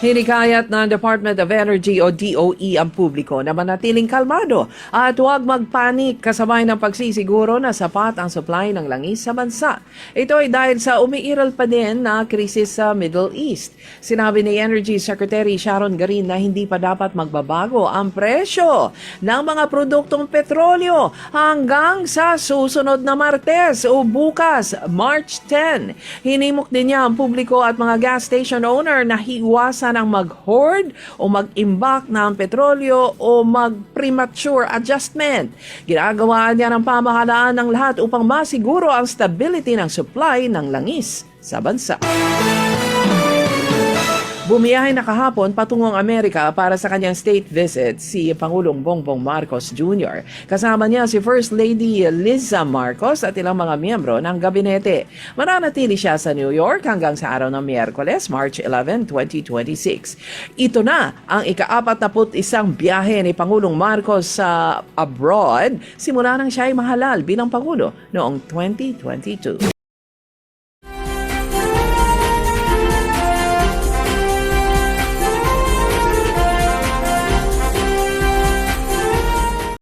Hinikayat ng Department of Energy o DOE ang publiko na manatiling kalmado at huwag magpanik kasabay ng pagsisiguro na sapat ang supply ng langis sa bansa. Ito ay dahil sa umiiral pa din na krisis sa Middle East. Sinabi ni Energy Secretary Sharon Garin na hindi pa dapat magbabago ang presyo ng mga produktong petrolyo hanggang sa susunod na Martes o bukas, March 10. Hinimok din niya ang publiko at mga gas station owner na hiwasan ang mag-hoard o mag-imbak ng petrolyo o mag-premature adjustment. Ginagawa niya ng pamahalaan ng lahat upang masiguro ang stability ng supply ng langis sa bansa. Bumiyahe na kahapon patungong Amerika para sa kanyang state visit si Pangulong Bongbong Marcos Jr. Kasama niya si First Lady Liza Marcos at ilang mga miyembro ng gabinete. Mananatili siya sa New York hanggang sa araw ng Miyerkules, March 11, 2026. Ito na ang ika-41 biyahe ni Pangulong Marcos sa abroad simula nang siya ay mahalal bilang Pangulo noong 2022.